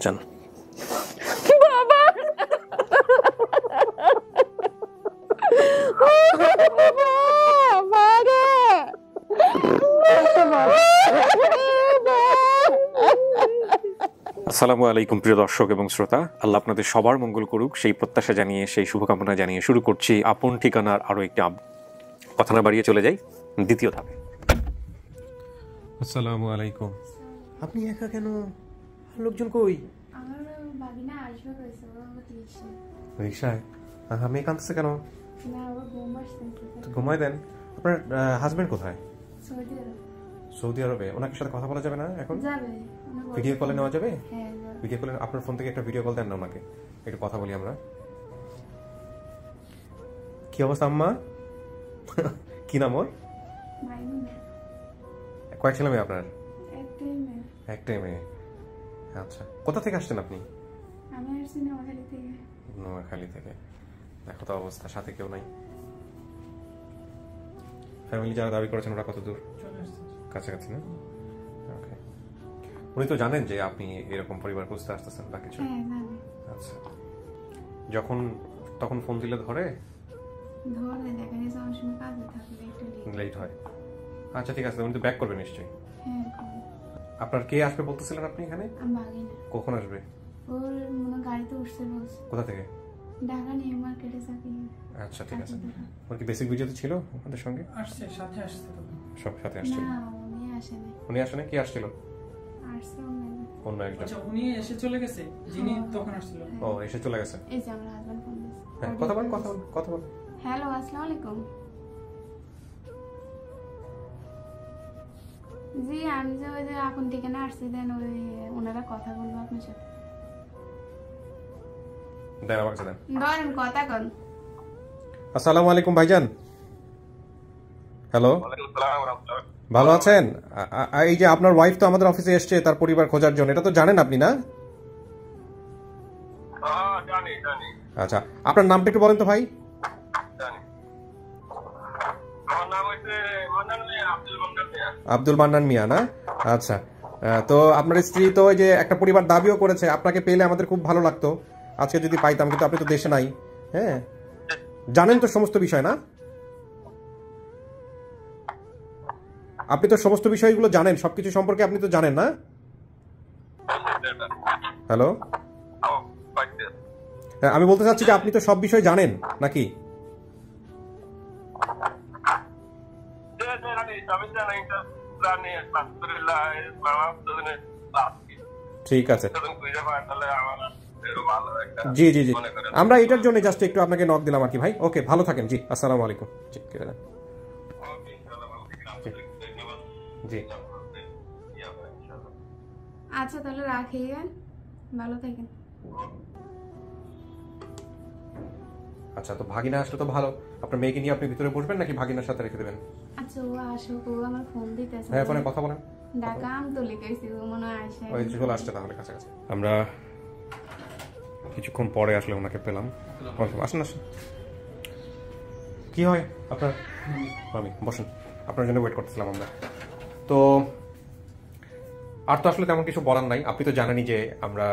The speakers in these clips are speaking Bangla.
যান। বাবা আসসালামু আলাইকুম প্রিয় দর্শক এবং শ্রোতা, আল্লাহ আপনাদের সবার মঙ্গল করুক সেই প্রত্যাশা জানিয়ে, সেই শুভকামনা জানিয়ে শুরু করছি আপন ঠিকানার আরও একটি কথা না বাড়িয়ে চলে যাই দ্বিতীয় ধাপে। আসসালামু আলাইকুম। আপনি একা কেন? লোকজন কই? আমার বাগিনা আসবে কইছে, ও রিকশা রিকশায়? মেয়ে কাঁদছে কেন? না, ও ঘুম আসছে। ঘুমায় দেন। আপনার হাজবেন্ড কোথায়? সৌদি আরব। সৌদি আরবে? ওনার সাথে কথা বলা যাবে না এখন? যাবে। ভিডিও কলে নেওয়া যাবে? হ্যাঁ, ভিডিও কলে আপনার ফোন থেকে একটা ভিডিও কল দেন না ওনাকে, একটু কথা বলি আমরা। কি অবস্থা আম্মা? কি নাম ওর? মাইনুনা। কয়েক ছেলে মেয়ে আপনার? একটাই মেয়ে। একটাই মেয়ে। আচ্ছা, কোথা থেকে আসছেন আপনি? আমি আসছি নোয়াখালী থেকে। নোয়াখালী থেকে। দেখো তো অবস্থা, সাথে কেউ নাই। ফ্যামিলি যারা দাবি করেছেন ওরা কত দূর? কাছাকাছি না? ওকে। উনি তো জানেন যে আপনি এরকম পরিবার খুঁজতে আসতেছেন বা কিছু? হ্যাঁ, জানি। আচ্ছা, তখন ফোন দিলে ধরে? ধরে, দেখা গেছে আমার সময় কাজে থাকলে একটু লেট হয়। আচ্ছা ঠিক আছে, উনি তো ব্যাক করবে নিশ্চয়ই। হ্যাঁ, করবে। আপনার কে আসবে বলতেছিলেন আপনি এখানে? আমি বাগিনা। কখন আসবে? ওর মনে গাড়িতে উঠছে বলছে। কোথা থেকে? ঢাকা নিউ মার্কেটে চাকরি। আচ্ছা ঠিক আছে। ওর কি বেসিক ভিডিওতে ছিল আমাদের সঙ্গে? আসছে, সাথে আসছে তো। সব সাথে আসছিল? না, উনি আসেনি। উনি আসেনি? কি আসছিল? আসছে অন্য একজন। আচ্ছা, উনি এসে চলে গেছে, যিনি তখন আসছিল। ও, এসে চলে গেছে। এই যে আমার হাজবেন্ড ফোন দিয়েছে। হ্যাঁ, কথা বল। হ্যালো, আসসালামু আলাইকুম। জি, আমি যে ওই যে আপন ঠিকানা আসছি, দেন ওই ওনারা কথা বলবো আপনার সাথে। দেন আমাকে দেন। ধরেন কথা কন। আসসালামু আলাইকুম ভাইজান। হ্যালো, ভালো আছেন? এই যে আপনার ওয়াইফ তো আমাদের অফিসে এসছে তার পরিবার খোঁজার জন্য, এটা তো জানেন আপনি না? জানি। আচ্ছা, আপনার নামটা একটু বলেন তো ভাই। আমার নাম হচ্ছে আব্দুল মান্নান মিয়া। আব্দুল মান্নান মিয়া না? আচ্ছা, তো আপনার স্ত্রী তো ওই যে একটা পরিবার দাবিও করেছে, আপনাকে পেলে আমাদের খুব ভালো লাগতো আজকে যদি পাইতাম, কিন্তু আপনি তো দেশে নাই। হ্যাঁ, জানেন তো সমস্ত বিষয় না? আপনি তো সমস্ত বিষয়গুলো জানেন, সবকিছু সম্পর্কে আপনি তো জানেন না? হ্যালো, আমি বলতে চাচ্ছি যে আপনি তো সব বিষয় জানেন নাকি? ঠিক আছে, জি জি জি, আমরা এটার জন্য জাস্ট একটু আপনাকে নক দিলাম আর কি ভাই। ওকে, ভালো থাকেন। জি, আসসালামু আলাইকুম। জি, জি। আচ্ছা, তাহলে রাখি, ভালো থাকেন। আচ্ছা, তো ভাগিনা আসলে তো ভালো। আপনার মেয়েকে নিয়ে আপনি ভিতরে বসবেন নাকি ভাগিনার সাথে রেখে দেবেন? আচ্ছা, ও আসুক, ও আমার ফোন দিতেছে। হ্যাঁ, ফোনে কথা বলেন। ঢাকা আম তো লিখেছি, ও মনে হয় আসে। ওই চলে আসছে তাহলে কাছাকাছি। আমরা কিছুক্ষণ পরে আসলে ওনাকে পেলাম। আসেন। কি হয় আপনার? আমি বসেন, আপনার জন্য ওয়েট করতেছিলাম আমরা। তো আর তো আসলে তেমন কিছু বলার নাই। আপনি তো জানেনই যে আমরা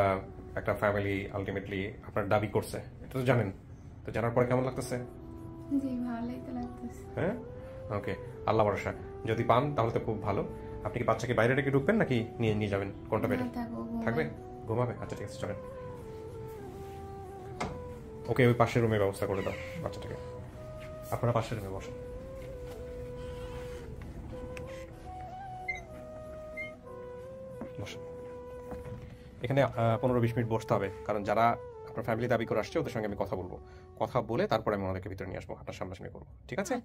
একটা ফ্যামিলি, আলটিমেটলি আপনার দাবি করছে, এটা তো জানেন। তো জানার পরে কেমন লাগতেছে? জি, ভালোই তো লাগতেছে। হ্যাঁ, ওকে, আল্লাহ ভরসা। যদি পান তাহলে তো খুব ভালো। আপনি কি বাচ্চাকে বাইরে রেখে ঢুকবেন নাকি নিয়ে যাবেন? কোনটা বেটার? থাকবে? ঘুমাবে? আচ্ছা ঠিক আছে, চলেন। ওকে, ওই পাশের রুমে ব্যবস্থা করে দাও বাচ্চাটাকে। আপনারা পাশের রুমে বসেন। এখানে 15-20 মিনিট বসতে হবে, কারণ যারা আপনার ফ্যামিলি দাবি করে আসছে ওদের সঙ্গে আমি কথা বলবো। কথা বলে তারপরে আমি ওনাদেরকে ভিতরে নিয়ে আসবো, আপনার সামনাসামনি করবো। ঠিক আছে?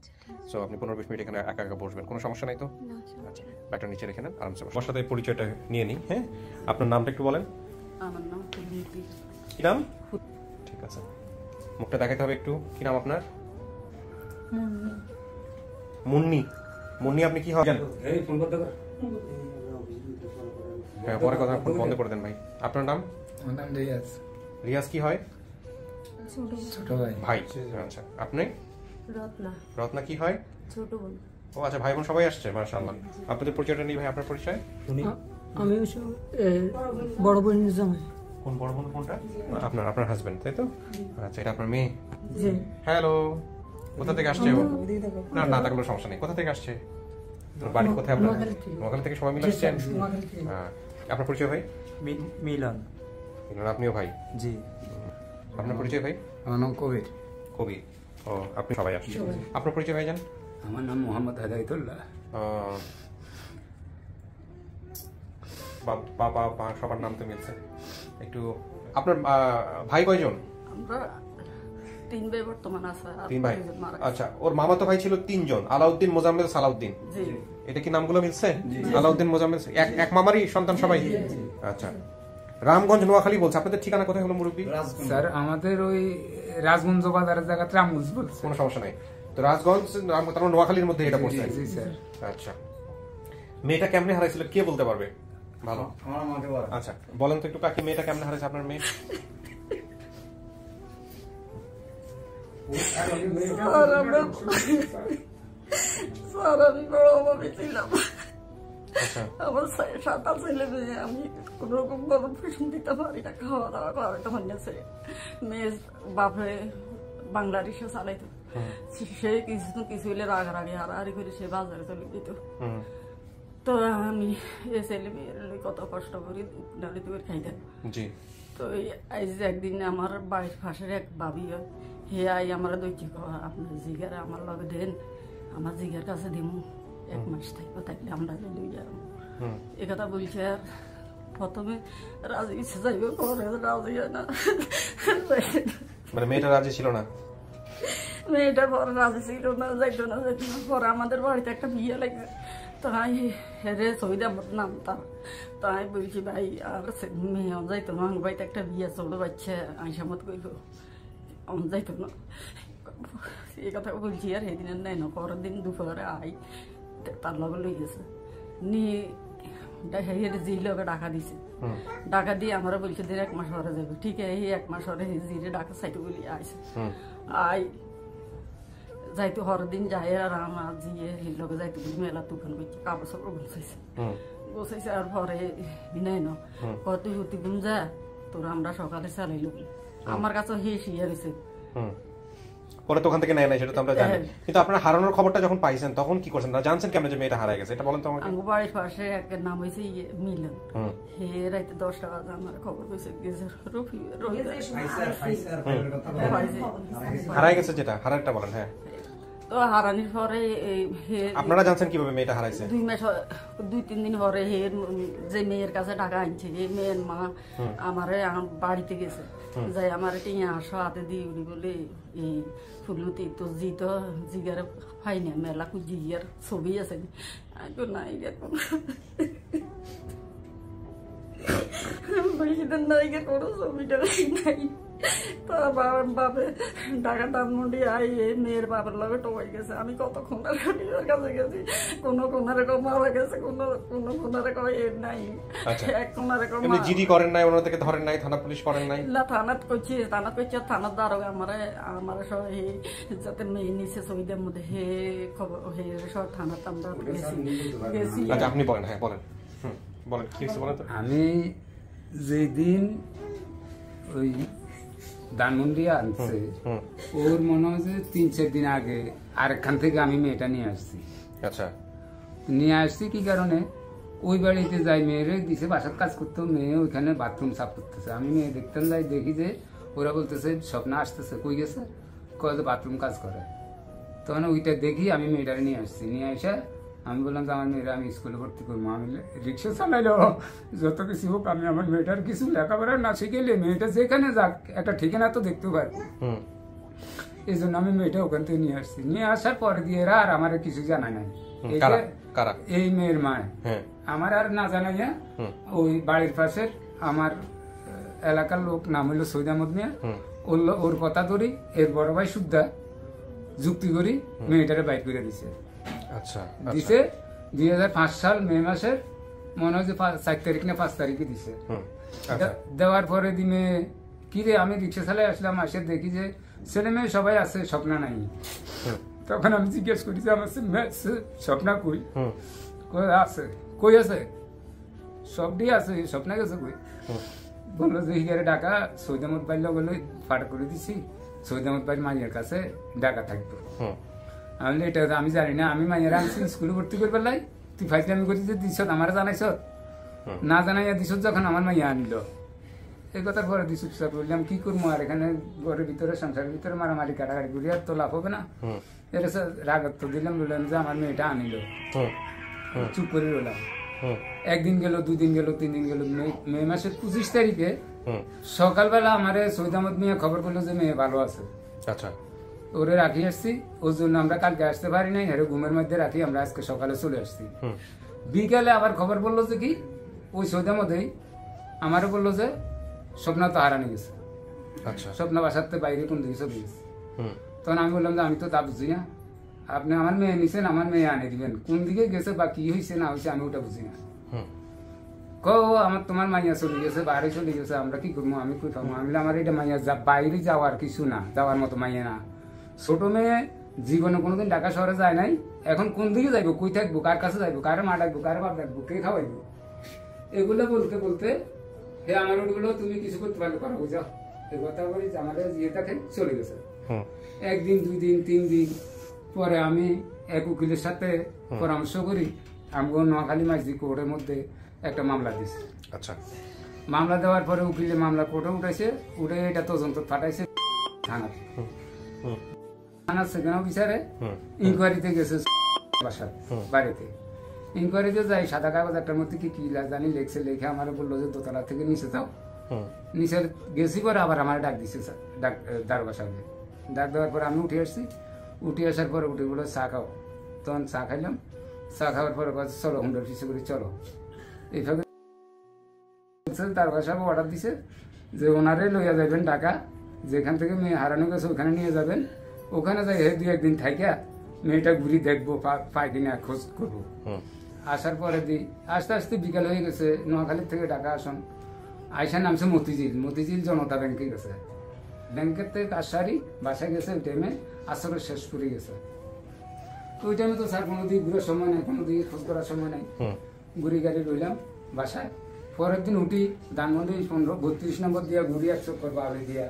সো আপনি 15-20 মিনিট এখানে একা একা বসবেন, কোনো সমস্যা নাই তো? আচ্ছা, ব্যাগটা নিচে রেখে নেন, আরামসে বসুন। সাথে পরিচয়টা নিয়ে নিই। হ্যাঁ, আপনার নামটা একটু বলেন। আমার নাম কি নাম? ঠিক আছে, মুখটা দেখাতে হবে একটু। কি নাম আপনার? মুন্নি। মুন্নি, আপনি কি হবেন? হ্যাঁ, পরে কথা বন্ধ করে দেন ভাই। আপনার নাম? আমার নাম রিয়াজ। রিয়াজ কি হয়? ছোট ভাই। ভাই, আচ্ছা। আপনি? রত্না। রত্না কি হয়? ছোট বোন। ও আচ্ছা, ভাই বোন সবাই আসছে, মাশাআল্লাহ। আপনাদের পরিচয়টা নেই ভাই, আপনার পরিচয়? আমি বড় বোনের জামাই। কোন বড় বোন কোনটা? আপনার আপনার হাজবেন্ড, তাই তো? আচ্ছা, এটা আপনার মেয়ে? জি। হ্যালো, কোথা থেকে আসছে ও? না না, থাকলে সমস্যা নেই। কোথা থেকে আসছে? বাড়ি কোথায় আপনার? নোয়াখালী থেকে সবাই মিলে আসছেন? হ্যাঁ। আপনার পরিচয় ভাই? মিলন। মিলন, আপনিও ভাই? জি। আপনার পরিচয় ভাই? আমার নাম কবির। কবির। ও, আপনি সবাই আসছেন। আপনার পরিচয় ভাই জান? আমার নাম মোহাম্মদ হেদায়তুল্লাহ। বাবা মা সবার নাম তো মিলছে একটু। আপনার ভাই কয়জন? আমরা 3 ভাই বর্তমান আছে, আর 3 ভাই। 2 জন মারা গেছে। আচ্ছা, ওর মামাতো ভাই ছিল 3 জন, আলাউদ্দিন, মোজাম্মেল, সালাউদ্দিন। জি। এটা কি নামগুলো মিলছে? আলাউদ্দিন, মোজাম্মেল, এক মামারই সন্তান সবাই? আচ্ছা। রামগঞ্জ, নোয়াখালী বলছে। আপনাদের ঠিকানা কোথায় হলো মুরব্বী? স্যার আমাদের ওই রাজগঞ্জ বাজারের জায়গাতে রামগঞ্জ বলছে। কোনো সমস্যা নাই। তো রাজগঞ্জ তার মানে নোয়াখালীর মধ্যে এটা পড়ছে? জি স্যার। আচ্ছা। মেয়েটা কেমনে হারাইছিল কে বলতে পারবে? ভালো। আমার মাকে বলে। আচ্ছা, বলেন তো একটু কাকি, মেয়েটা কেমনে হারাইছে আপনার মেয়ে? স্যার আমি বড় অভাবে ছিলাম। আচ্ছা। আমার 7টা ছেলে মেয়ে, আমি কোন রকম গরম ফিসুন দিতে পারি না, খাওয়া দাওয়া করাতে পারছে। মেয়ে বাপে বাংলা রিক্সা চালাইতো, সে কিছু হলে রাগারাগি হারাহারি করে সে বাজারে চলে যেত। তো আমি এই ছেলে মেয়ের কত কষ্ট করি ডালি করে খাইতাম। জি। তো আজ একদিন আমার বাড়ির পাশের এক ভাবি হে আই আমার দৈত্য আপনার জিগার আমার লগে দেন, আমার জিগার কাছে দিমু 1 মাস থাকবো, থাকলে আমরা লই যাবো। এ কথা বলছে। আর প্রথমে রাজি ইচ্ছে যাইবে, পরে রাজি হয় না। মানে মেয়েটা রাজি ছিল না? মেয়েটার পরে রাজি ছিল না, যাইতো না। পরে আমাদের বাড়িতে একটা বিয়ে লাগছে, তাই হেরে সহিদা নাম তার। তাই বলছি ভাই আর মেয়ে যাইতো না, আমার বাড়িতে একটা বিয়ে ছোট বাচ্চা আইসামত কইল, আমার যাইতো না। এই কথা বলছি। আর সেদিনের নেই না, পরের দিন দুপুরে আই তার লগে লই গেছে নিয়ে জি লগে ডাকা দিছে। ডাকা দিয়ে আমরা বলছে 1 মাস পরে যাবে। ঠিক আছে, এই 1 মাস পরে জিরে ডাকা চাইতে বলি আইসে। আই যাইতো হর দিন যায়, আর আমার জিয়ে এই লগে যাইতে বলি মেলা দোকান করছে, কাপড় সাপড় গোছাইছে। গোছাইছে আর পরে নাই না কত হতি গুম যা তোর আমরা সকালে চালাইল। আমার কাছে শিয়া গেছে। পরে তো ওখান থেকে নেয় নাই, সেটা তো আমরা জানি। কিন্তু আপনার হারানোর খবরটা যখন পাইছেন তখন কি করছেন? না জানছেন কেমন যে মেয়েটা হারায় গেছে, এটা বলেন তো আমাকে। আমার বাড়ির পাশে একটা নাম হয়েছে মিলন, হে রাইতে 10টা বাজে আমার খবর পেয়েছে গেছে হারায় গেছে। যেটা হারারটা বলেন। হ্যাঁ। তো হারানির পরে আপনারা জানছেন কিভাবে মেয়েটা হারাইছে? 2-3 দিন পরে হে যে মেয়ের কাছে টাকা আনছে, এই মেয়ের মা আমারে বাড়িতে গেছে, যাই আমার টিয়া আসো হাতে দিয়ে উড়ি বলে এই ফুলমতি তো জি তো জিগার হয় না মেলা জিগার ছবি আছে নাই এখন বেশিদিন নাই গে কোনো ছবিটা নাই। তো বাপে টাকা দামুন্ডি আই মেয়ের বাবার লগে টোয়াই গেছে। আমি কত খুনার কাছে গেছি, কোনো কোনারে কম মারা গেছে, কোনো কোনারে কম এর নাই, এক কোনারে কম জিডি করেন নাই, ওনাদেরকে ধরেন নাই, থানা পুলিশ করেন নাই? না, থানাত করছি, থানার দারোগা আমার সব যাতে মেয়ে নিচে ছবিদের মধ্যে হে খবর হে সব থানাতে আমরা গেছি। আচ্ছা, আপনি বলেন। হ্যাঁ বলেন, বলেন কি বলেন তো। আমি যেদিন ওই ধানমন্ডি আনছে, ওর মনে হয় যে 3-4 দিন আগে আরেকখান থেকে আমি মেয়েটা নিয়ে আসছি। আচ্ছা, নিয়ে আসছি কি কারণে? ওই বাড়িতে যাই, মেয়েরে দিছে বাসার কাজ করতো, মেয়ে ওইখানে বাথরুম সাফ করতেছে। আমি মেয়ে দেখতাম, যাই দেখি যে ওরা বলতেছে স্বপ্ন আসতেছে, কই গেছে, কয় বাথরুম কাজ করে। তখন ওইটা দেখি আমি মেয়েটারে নিয়ে আসছি। নিয়ে এসে আমি বললাম যে আমার মেয়েরা আমি স্কুলে ভর্তি করবো। আমি রিক্সা চালাইলো যত কিছু হোক, আমি আমার মেয়েটার কিছু লেখাপড়া না শিখেলে মেয়েটা যেখানে যাক একটা ঠিকানা তো দেখতে পারবো। এই জন্য আমি মেয়েটা ওখান থেকে নিয়ে আসছি। নিয়ে আসার পরে দিয়ে এরা আর আমার কিছু জানা নাই। এই মেয়ের মা আমার আর না জানাইয়া ওই বাড়ির পাশের আমার এলাকার লোক, নাম হইলো সৈয়দ আহমদ মিয়া, ওর কথা ধরি এর বড় ভাই সুদ্ধা যুক্তি করি মেয়েটারে বাইর করে দিছে। আচ্ছা, দিছে 2005 সাল মে মাসের মনে হয় যে 4 তারিখ না 5 তারিখে দিছে। দেওয়ার পরে দিনে কি রে, আমি রিক্সা চালাই আসলাম, আসে দেখি যে ছেলে মেয়ে সবাই আছে, স্বপ্না নাই। তখন আমি জিজ্ঞেস করি যে আমার স্বপ্না কই? আছে, কই আছে? সবটি আছে, স্বপ্না গেছে কই? বললো যে হিগারে ডাকা সৈয়দ আহমদ ভাই বলে ফাটা করে দিছি, সৈয়দ আহমদ ভাই মাইয়ের কাছে ডাকা থাকবো। আমি বলি এটা আমি জানি না, আমি মাইয়ের আনছি স্কুলে ভর্তি করে পেলাই, তুই ফাইজলামি করি যে দিস আমার জানাইছ না জানাইয়া দিস যখন আমার মাইয়া আনিল। এই কথার পরে দিস বললাম কি করবো আর এখানে ঘরের ভিতরে সংসারের ভিতরে মারামারি কাটাকাটি করি আর তো লাভ হবে না। এটা রাগত্ব দিলাম, বললাম যে আমার মেয়েটা আনিল, চুপ করে রইলাম। একদিন গেল, 2 দিন গেল, 3 দিন গেল। মে মাসের 25 তারিখে সকালবেলা আমারে সৈয়দ আহমদ মিয়া খবর করলো যে মেয়ে ভালো আছে। আচ্ছা, ওরে রাখি আসছি, ওর জন্য আমরা কালকে আসতে পারি নাই, হেরে ঘুমের মধ্যে রাখি আমরা আজকে সকালে চলে আসছি। বিকালে আবার খবর বললো যে কি ওই সৈয়দ আহমদেই আমারে বললো যে স্বপ্না তো হারানি গেছে। আচ্ছা, স্বপ্না বাসাতে বাইরে কোন দিকে চলে গেছে। তখন আমি বললাম যে আমি তো তা বুঝি না, আপনি আমার মেয়ে নিছেন, আমার মেয়ে আনে দিবেন, কোন দিকে গেছে বা কি হয়েছে না হয়েছে আমি ওটা বুঝি না। আমার তোমার মাইয়া চলে গেছে, বাইরে চলে গেছে, আমরা কি করবো, আমি কই পাবো। আমি আমার এটা মাইয়া বাইরে যাওয়ার কিছু না, যাওয়ার মতো মাইয়া না। ছোট মেয়ে জীবনে কোনোদিন ঢাকা শহরে যায় নাই, এখন কোন দিকে যাইবো, কই থাকবো, কার কাছে যাইবো, কারে মা ডাকবো, কারে বাপ ডাকবো, কে খাওয়াইবো, এগুলো বলতে বলতে হে আমার ওগুলো তুমি কিছু করতে পারলে করো, বুঝাও। এই কথা বলি আমাদের ইয়েটাকে চলে গেছে। 1 দিন 2 দিন 3 দিন পরে আমি এক উকিলের সাথে পরামর্শ করি, আমি নোয়াখালী মাঝদি কোর্টের মধ্যে একটা মামলা দিয়েছি। আচ্ছা, মামলা দেওয়ার পরে উকিলে মামলা কোর্টে উঠাইছে, উঠে এটা তদন্ত পাঠাইছে থানাতে। থানার সেখানে বিচারে ইনকোয়ারিতে গেছে বাসার বাড়িতে। ইনকোয়ারিতে যাই, সাদা কাগজ একটার মধ্যে কি কি জানি লেখছে, লেখে আমার বললো যে দোতলা থেকে নিচে যাও। নিচে গেছি পরে আবার আমার ডাক দিছে দারোগা সাহেব। ডাক দেওয়ার পরে আমি উঠে আসছি, উঠে আসার পরে উঠে বলে চা খাও। তখন চা খাইলাম, চা খাওয়ার পরে চলো হুন্ডার পিছিয়ে করে চলো। এইভাবে দারোগা সাহেব অর্ডার দিছে যে ওনারে লইয়া যাবেন ঢাকা, যেখান থেকে মেয়ে হারানো গেছে ওখানে নিয়ে যাবেন, ওখানে যাই 2-1 দিন থাইকা মেয়েটা ঘুরি দেখবো, পাই কিনা খোঁজ করবো। আসার পরে দিই আস্তে আস্তে বিকাল হয়ে গেছে, নোয়াখালীর থেকে ঢাকা আসন আইসা নামছে মতিঝিল জনতা ব্যাংকে গেছে। ব্যাংকের থেকে কাজ সারি বাসায় গেছে, ওই টাইমে আসরের শেষ করে গেছে। তো ওই টাইমে তো স্যার কোনো দিকে ঘুরার সময় নাই, কোনো দিকে খোঁজ করার সময় নাই, ঘুরি গাড়ি রইলাম বাসায়। পরের দিন উঠি ধানমন্ডি 32 নম্বর দিয়া ঘুরি 1 চক্কর বাড়ি দিয়া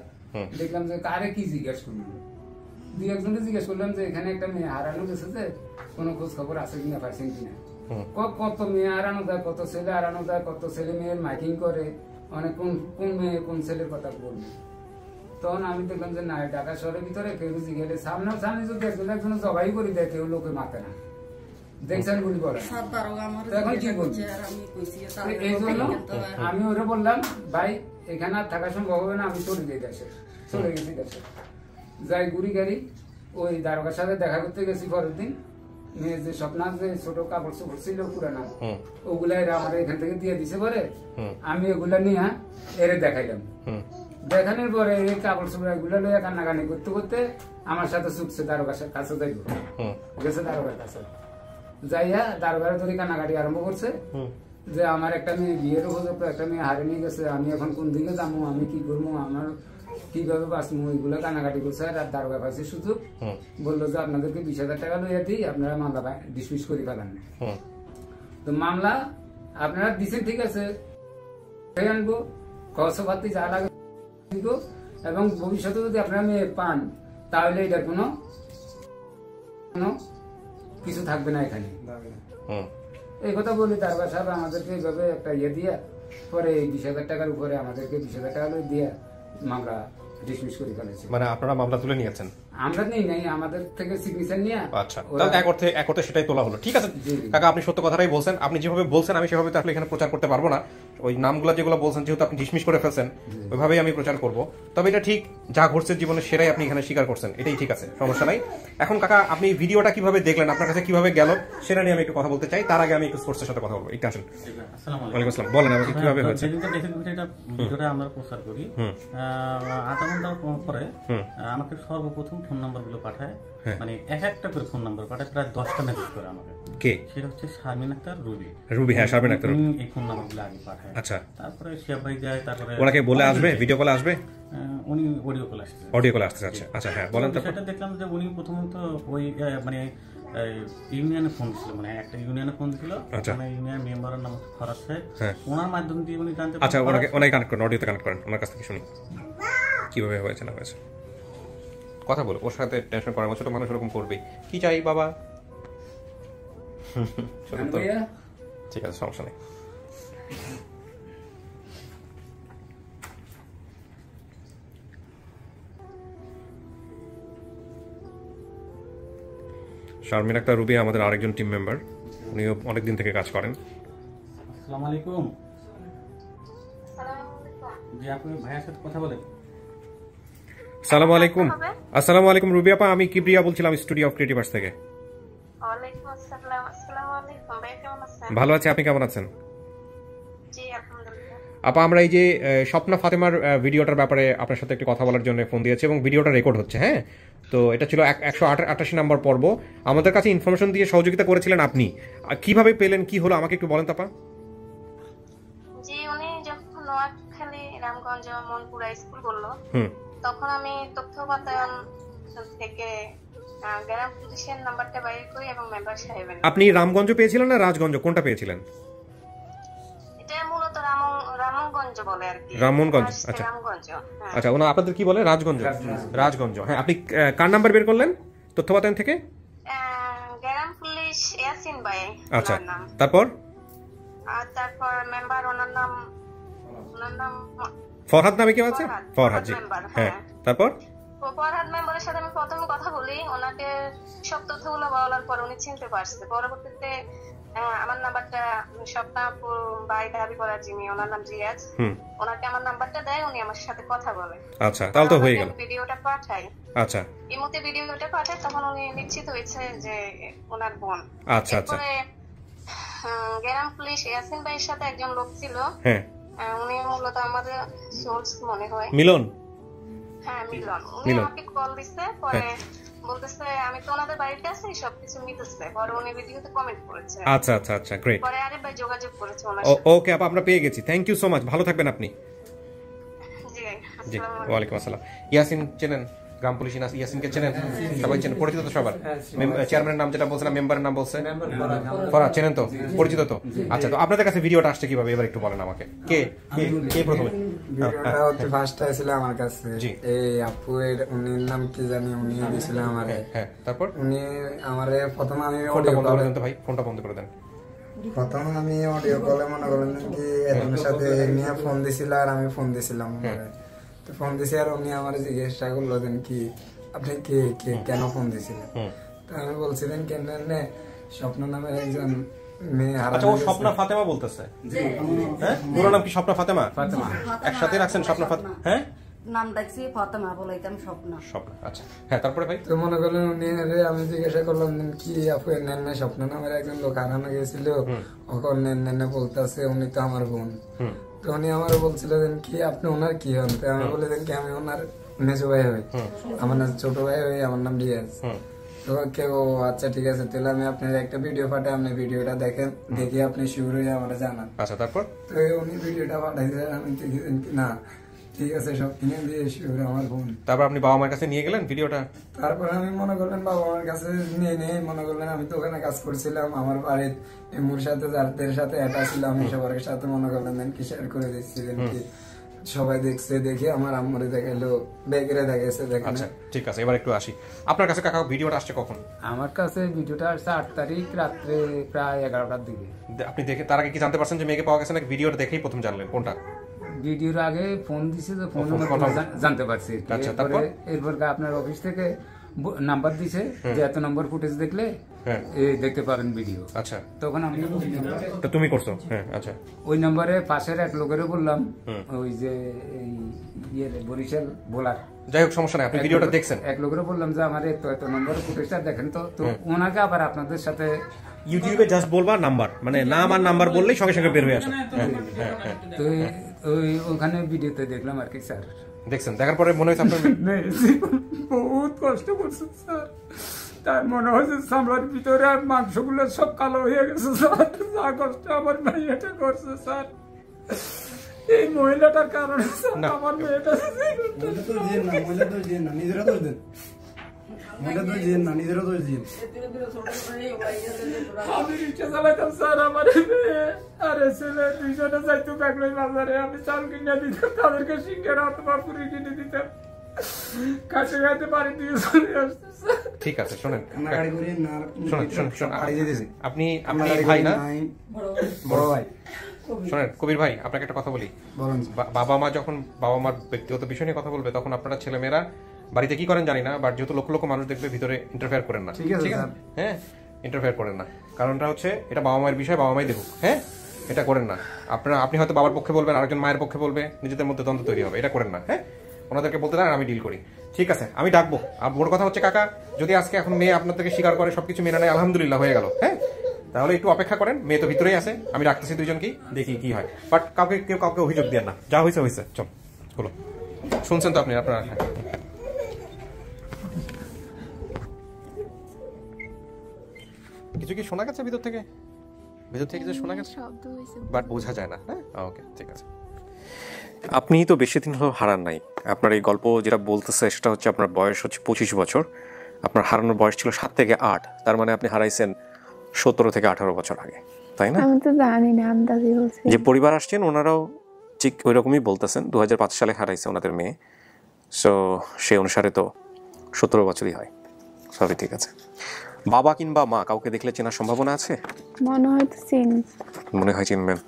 দেখলাম যে কারে কি জিজ্ঞেস করলো, 2-1জনকে জিজ্ঞেস করলাম যে এখানে একটা মেয়ে হারানো গেছে, যে কোনো খোঁজ খবর আছে কিনা, পাইছেন কিনা। কত মেয়ে হারানো যায়, কত ছেলে হারানো যায়, কত ছেলে মেয়ের মাইকিং করে, অনেক কোন মেয়ে কোন ছেলের কথা বলবে। তখন আমি দেখলাম যে না, ঢাকা শহরের ভিতরে কেউ গেলে সামনে যদি একজন জবাই করে দেয়, কেউ লোকে মাতে না, দেখছেন বলি বলে। এখন কি বলছি, এই জন্য আমি ওরে বললাম ভাই এখানে আর থাকা সম্ভব হবে না, আমি চলে যাই দেশে। চলে গেছি দেশে, যাই ঘুরি গাড়ি ওই দারোগার সাথে দেখা করতে গেছি। পরের দিন মেয়ে যে স্বপ্নার যে ছোট কাপড় চোপড় ছিল পুরানা, ওগুলা এরা আমার এখান থেকে দিয়ে দিছে। পরে আমি ওগুলা নিয়ে এরে দেখাইলাম। দেখানোর পরে এই কাপড় চোপড় এগুলো লইয়া কান্নাকানি করতে করতে আমার সাথে চুকছে দারোগার কাছে যাইব, গেছে দারোগার কাছে। যাইয়া দারোগার ধরে কান্নাকাটি আরম্ভ করছে যে আমার একটা মেয়ে বিয়ের উপযুক্ত, একটা মেয়ে হারে নিয়ে গেছে, আমি এখন কোন দিকে যাবো, আমি কি করবো, আমার কিভাবে বাঁচবো, ওইগুলো কানাকাটি করছে। আর দারোগা পাইছে সুযোগ, বললো যে আপনাদেরকে 20,000 টাকা লইয়া দিই, আপনারা মামলা ডিসমিস করে ফেলান। তো মামলা আপনারা দিচ্ছেন, ঠিক আছে আনবো, খরচপাতি যা লাগে এবং ভবিষ্যতে যদি আপনারা মেয়ে পান তাহলে এটার কোনো কিছু থাকবে না এখানে। এই কথা বলি দারোগা সাহেব আমাদেরকে এইভাবে একটা ইয়ে দিয়ে পরে এই 20,000 টাকার উপরে আমাদেরকে 20,000 টাকা দিয়ে মামলা ডিসমিস করে ফেলেছে। মানে আপনারা মামলা তুলে নিয়েছেন? আমরা নেই নাই, আমাদের থেকে সিগনেচার নিয়ে। আচ্ছা, তাহলে এক অর্থে সেটাই তোলা হলো। ঠিক আছে কাকা, আপনি সত্য কথাটাই বলছেন। আপনি যেভাবে বলছেন আমি সেভাবে তো আসলে এখানে প্রচার করতে পারবো না। ওই নামগুলো যেগুলো বলছেন, যেহেতু আপনি ডিসমিস করে ফেলছেন, ওইভাবেই আমি প্রচার করব। তবে এটা ঠিক, যা ঘটছে জীবনে সেটাই আপনি এখানে স্বীকার করছেন, এটাই ঠিক আছে, সমস্যা নাই। এখন কাকা আপনি ভিডিওটা কিভাবে দেখলেন, আপনার কাছে কিভাবে গেল, সেটা নিয়ে আমি একটু কথা বলতে চাই। তার আগে আমি একটু সোর্সের সাথে কথা বলবো। একটু আসেন। ওয়ালাইকুম আসসালাম। বলেন আমাকে কিভাবে হয়েছে। ভিডিওটা আমরা প্রচার করি, আধা ঘন্টা পরে আমাকে সর্বপ্রথম ফোন নাম্বার গুলো পাঠায়, মানে একটা করে ফোন নাম্বার পাঠায়, প্রায় 10টা মেসেজ করে আমাকে। কে? সেটা হচ্ছে শারমিন আক্তার রুবি। হ্যাঁ, শারমিন আক্তার এই ফোন নাম্বার গুলো আগে পাঠায়। আচ্ছা, তারপরে শিয়াব ভাই যায়, তারপরে ওনাকে বলে আসবে, ভিডিও কলে আসবে, উনি অডিও কল আসছে। আচ্ছা হ্যাঁ বলেন। সেটা দেখলাম যে উনি প্রথমত ওই মানে ইউনিয়নে ফোন ছিল, মানে একটা ইউনিয়নে ফোন ছিল, আচ্ছা। মানে ইউনিয়ন মেম্বারের নাম ফরাজ সাহেব, হ্যাঁ। ওনার মাধ্যম দিয়ে উনি জানতে আচ্ছা, ওনাকে কানেক্ট করেন, অডিওতে কানেক্ট করেন, ওনার কাছ থেকে শুনি কিভাবে হয়েছে না হয়েছে। কথা বলো, ওর সাথে টেনশন করার মতো মানুষ ওরকম করবে। কি চাই বাবা? তো ঠিক আছে, সমস্যা নেই। শারমিন আক্তার রুবি আমাদের আরেকজন টিম মেম্বার, উনিও অনেকদিন থেকে কাজ করেন। আসসালামু আলাইকুম। জি, আপনি ভাইয়ের সাথে কথা বলেন। আসসালামু আলাইকুম। আসসালামু আলাইকুম রুবি আপা, আমি কিবরিয়া বলছিলাম স্টুডিও অফ ক্রিয়েটিভ আর্টস থেকে। ওয়ালাইকুম আসসালাম। আসসালামু আলাইকুম ভাই, কেমন আছেন? ভালো আছি, আপনি কেমন আছেন? জি আলহামদুলিল্লাহ। আপা, আমরা এই যে স্বপ্না ফাতেমার ভিডিওটার ব্যাপারে আপনার সাথে একটু কথা বলার জন্য ফোন দিয়েছি এবং ভিডিওটা রেকর্ড হচ্ছে। হ্যাঁ, তো এটা ছিল 188 নম্বর পর্ব। আমাদের কাছে ইনফরমেশন দিয়ে সহযোগিতা করেছিলেন আপনি, কিভাবে পেলেন, কি হলো আমাকে একটু বলেন তো আপা। জি, উনি যখন নোয়াখালী রামগঞ্জ মনপুরা স্কুল বললো, তখন আমি তথ্য বাতায়ন থেকে গ্রাম পুলিশের নাম্বারটা বাইর করি এবং মেম্বার সাহেবের। আপনি রামগঞ্জ পেয়েছিলেন না রাজগঞ্জ, কোনটা পেয়েছিলেন? এটা মূলত রামগঞ্জ বলে আর কি। রামগঞ্জ, আচ্ছা রামগঞ্জ। আচ্ছা, ওনা আপনাদের কি বলে? রাজগঞ্জ। রাজগঞ্জ, হ্যাঁ। আপনি কার নাম্বার বের করলেন তথ্য বাতায়ন থেকে? গ্রাম পুলিশ ইয়াসিন ভাই। আচ্ছা, তারপর? আর তারপর মেম্বার ওনার নাম ফরহাদ নামে কেউ আছে? ফরহাদ, জি হ্যাঁ। তারপর ফরহাদ মেম্বারের সাথে আমি প্রথমে কথা বলি, ওনাকে সব তথ্যগুলো বলার পর উনি চিনতে পারছে। পরবর্তীতে আমার নাম্বারটা স্বপ্নাপুর বাই দাবি করা যিনি, ওনার নাম জিয়াজ, ওনাকে আমার নাম্বারটা দেয়, উনি আমার সাথে কথা বলে। আচ্ছা, তাহলে তো হয়ে গেল। ভিডিওটা পাঠাই। আচ্ছা, এই মুহূর্তে ভিডিওটা পাঠাই, তখন উনি নিশ্চিত হয়েছে যে ওনার বোন। আচ্ছা আচ্ছা। গ্রাম পুলিশ ইয়াসিন ভাইয়ের সাথে একজন লোক ছিল, হ্যাঁ, উনি মূলত আমাদের সোর্স মনে হয়। মিলন। হ্যাঁ, মিলন। উনি আমাকে কল দিছে, পরে বলতেছে আমি তো ওনাদের বাড়িতে আছি, সবকিছু মিলতেছে। পরে উনি ভিডিওতে কমেন্ট করেছে। আচ্ছা আচ্ছা আচ্ছা, গ্রেট। পরে আরে ভাই যোগাযোগ করেছে ওনার সাথে। ওকে আপা, আমরা পেয়ে গেছি। থ্যাংক ইউ সো মাচ, ভালো থাকবেন আপনি। জি, জি, ওয়ালাইকুম আসসালাম। ইয়াসিন চেনেন? গ্রাম পুলিশ ইয়াসিনকে চেনেন? সবাই চেনেন, পরিচিত তো সবার? চেয়ারম্যানের নাম যেটা বলছিলাম, মেম্বারের নাম বলছে ফরহাদ, চেনেন তো, পরিচিত তো? আচ্ছা, তো আপনাদের কাছে ভিডিওটা আসছে কিভাবে এবার একটু বলেন আমাকে। কে কে প্রথমে? ভিডিওটা হচ্ছে ফার্স্ট ছিল আমার কাছে, এই আপু এর উনির নাম কি জানি, উনি দিছিল আমারে। হ্যাঁ, তারপর উনি আমারে প্রথমে আমি ফোনটা বন্ধ করে দেন তো ভাই, ফোনটা বন্ধ করে দেন। প্রথমে আমি অডিও কলে মনে করেন কি এর সাথে নিয়ে ফোন দিছিল, আর আমি ফোন দিছিলাম। তো ফোন দিছি, আর উনি আমার জিজ্ঞাসা করলো দেন কি আপনি কে কেন ফোন দিছিলেন। তো আমি বলছিলেন কেন স্বপ্ন নামের একজন মেয়ে হারানো। আচ্ছা, ও স্বপ্না ফাতেমা বলতেছে? হ্যাঁ, পুরো নাম কি? স্বপ্না ফাতেমা। একসাথে রাখছেন স্বপ্না ফাতেমা? হ্যাঁ, নাম ডাকছি ফাতেমা, বলাইতাম স্বপ্ন। স্বপ্ন, আচ্ছা হ্যাঁ। তারপরে ভাই? তো মনে করলেন উনি, আমি জিজ্ঞাসা করলাম কি আপু নেন স্বপ্ন নামের একজন লোক হারানো গেছিল, ওখন নেন বলতেছে উনি তো আমার বোন। তো উনি আমার বলছিল কি আপনি ওনার কি হন? তো আমি বলে দেন কি আমি ওনার মেজো ভাই হই, আমার নাম ছোট ভাই হই, আমার নাম রিয়াজ। তো কেউ আচ্ছা ঠিক আছে, তাহলে আমি আপনার একটা ভিডিও পাঠাই, আপনি ভিডিওটা দেখেন, দেখে আপনি শিওর হয়ে আমার জানান। আচ্ছা, তারপর? তো উনি ভিডিওটা পাঠাইছে, আমি দেখেন কি না ঠিক আছে, সব কিনে দিয়ে শিওর আমার বোন। তারপর আপনি বাবা মার কাছে নিয়ে গেলেন ভিডিওটা? তারপর আমি মনে করলেন বাবা মার কাছে নিয়ে মনে করলেন আমি তো ওখানে কাজ করছিলাম, আমার বাড়ির এমুর সাথে যাদের সাথে এটা ছিল, আমি সবার সাথে মনে করলেন কি শেয়ার করে দিচ্ছিলেন কি সবাই দেখছে, দেখে আমার আম্মুরে দেখাইলো, বেগরে দেখাইছে। আচ্ছা, ঠিক আছে, এবার একটু আসি আপনার কাছে। কাকা, ভিডিওটা আসছে কখন? আমার কাছে ভিডিওটা আসছে 8 তারিখ রাত্রে প্রায় 11টার দিকে। আপনি দেখে তার আগে কি জানতে পারছেন যে মেয়েকে পাওয়া গেছে, নাকি ভিডিওটা দেখেই প্রথম জানলেন? কোনটা? ভিডিওর আগে ফোন দিছে, তো ফোন জানতে পারছি। আচ্ছা, তারপর? এরপর আপনার অফিস থেকে নাম্বার দিছে যে এত নম্বর ফুটেজ দেখলে দেখতে পাবেন ভিডিও। আচ্ছা, তখন আমি তো তুমি করছো? হ্যাঁ, আচ্ছা। ওই নম্বরে পাশের এক লোকেরও বললাম, ওই যে বরিশাল বোলার, যাই হোক সমস্যা নাই, আপনি ভিডিওটা দেখছেন। এক লোকেরও বললাম যে আমার এত নম্বর ফুটেজটা দেখেন তো। তো ওনাকে আবার আপনাদের সাথে ইউটিউবে জাস্ট বলবা নাম্বার, মানে নাম আর নাম্বার বললেই সঙ্গে সঙ্গে বের হয়ে আসে। তো ওখানে ভিডিওতে দেখলাম আর কি স্যার। দেখছেন, দেখার পরে মনে হয়েছে আপনার বহুত কষ্ট করছে স্যার, তাই মনে হয়েছে চামড়ার ভিতরে আর মাংসগুলো সব কালো হয়ে গেছে স্যার। যা কষ্ট আমার মেয়েটা করছে স্যার, এই মহিলাটার কারণে আমার মেয়েটা। মনে তো জিন না নিজেরও তো জিন আমি রিক্সা চালাইতাম স্যার আমার আরে ছেলে দুইজনে যাইতো ব্যাগলই বাজারে আমি চাল কিনে দিতাম তাদেরকে সিঙ্গের আত্মা পুরি কিনে দিতাম কাছে খাইতে পারি দিয়ে চলে আসতেছে ঠিক আছে শোনেন কান্নাকাটি করি না শোনেন বাড়ি যেতেছি আপনি ভাই না বড় ভাই শোনেন কবির ভাই আপনাকে একটা কথা বলি বলেন বাবা মা যখন বাবা মার ব্যক্তিগত বিষয় নিয়ে কথা বলবে তখন আপনারা ছেলেমেয়েরা বাড়িতে কি করেন জানি না বাট যেহেতু লক্ষ লক্ষ মানুষ দেখবে ভিতরে ইন্টারফেয়ার করেন না ঠিক আছে হ্যাঁ ইন্টারফেয়ার করেন না কারণটা হচ্ছে এটা বাবা মায়ের বিষয় বাবা মাই দেখুক হ্যাঁ এটা করেন না আপনি হয়তো বাবার পক্ষে বলবেন আরেকজন মায়ের পক্ষে বলবে নিজেদের মধ্যে দ্বন্দ্ব তৈরি হবে এটা করেন না হ্যাঁ ওনাদেরকে বলতে দেন আমি ডিল করি ঠিক আছে আমি ডাকবো আর বড় কথা হচ্ছে কাকা যদি আজকে এখন মেয়ে আপনার থেকে স্বীকার করে সবকিছু মেনে নেয় আলহামদুলিল্লাহ হয়ে গেল হ্যাঁ তাহলে একটু অপেক্ষা করেন মেয়ে তো ভিতরেই আছে আমি রাখতেছি দুইজনকেই দেখি কি হয় বাট কেউ কাউকে অভিযোগ দেন না যা হয়েছে চল বলো শুনছেন তো আপনি আপনারা কিছু কি শোনা গেছে ভিতর থেকে কিছু শোনা গেছে শব্দ হয়েছে বাট বোঝা যায় না হ্যাঁ ওকে ঠিক আছে আপনি তো বেশি দিন হলো হারান নাই আপনার এই গল্প যেটা বলতেছে সেটা হচ্ছে আপনার বয়স হচ্ছে 25 বছর আপনার হারানোর বয়স ছিল 7 থেকে 8 তার মানে আপনি হারাইছেন 17 থেকে 18 বছর আগে তাই না আমি তো জানি না আন্দাজে বলছি যে পরিবার আসছেন ওনারাও ঠিক ওই রকমই বলতেছেন 2005 সালে হারাইছে ওনাদের মেয়ে সো সেই অনুসারে তো 17 বছরই হয় সবই ঠিক আছে বাবা কিংবা মা কাউকে দেখলে চেনার সম্ভাবনা আছে মনে হয় তো মনে হয় চিনবেন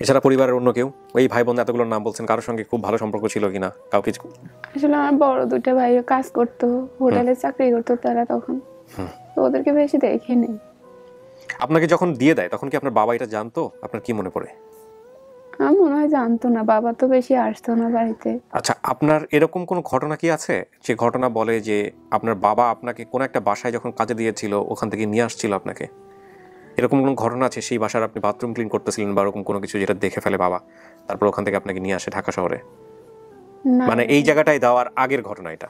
এছাড়া পরিবারের অন্য কেউ ওই ভাই বোন এতগুলোর নাম বলছেন কারোর সঙ্গে খুব ভালো সম্পর্ক ছিল কিনা কাউকে আসলে আমার বড় দুটো ভাইও কাজ করতো হোটেলে চাকরি করতো তারা তখন তো ওদেরকে বেশি দেখিনি আপনাকে যখন দিয়ে দেয় তখন কি আপনার বাবা এটা জানতো আপনার কি মনে পড়ে আমার মনে হয় জানতো না বাবা তো বেশি আসতো না বাড়িতে আচ্ছা আপনার এরকম কোনো ঘটনা কি আছে যে ঘটনা বলে যে আপনার বাবা আপনাকে কোন একটা বাসায় যখন কাজে দিয়েছিল ওখান থেকে নিয়ে আসছিল আপনাকে এরকম কোনো ঘটনা আছে সেই বাসার আপনি বাথরুম ক্লিন করতেছিলেন বা এরকম কোনো কিছু যেটা দেখে ফেলে বাবা তারপর ওখান থেকে আপনাকে নিয়ে আসে ঢাকা শহরে মানে এই জায়গাটায় দেওয়ার আগের ঘটনা এটা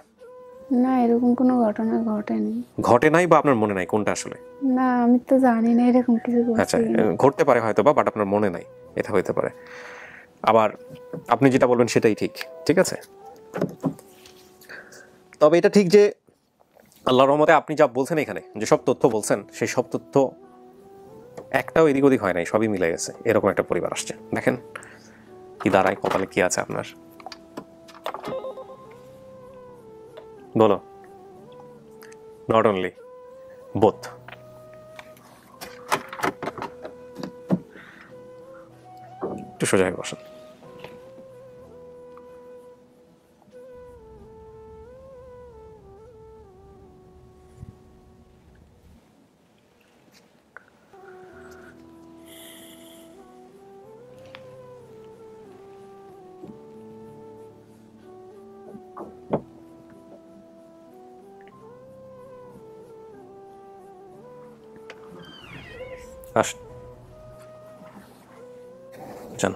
না এরকম কোনো ঘটনা ঘটেনি ঘটে নাই বা আপনার মনে নাই কোনটা আসলে না আমি তো জানি না এরকম কিছু আচ্ছা ঘটতে পারে হয়তো বা বাট আপনার মনে নাই এটা হইতে পারে আবার আপনি যেটা বলবেন সেটাই ঠিক ঠিক আছে তবে এটা ঠিক যে আল্লাহর রহমতে আপনি যা বলছেন এখানে যে সব তথ্য বলছেন সেই সব তথ্য একটাও এদিক ওদিক হয় নাই সবই মিলে গেছে এরকম একটা পরিবার আসছে দেখেন কি দাঁড়ায় কপালে কি আছে আপনার বলো নট অনলি বোথ একটু সোজা হয়ে বসেন আসেন যান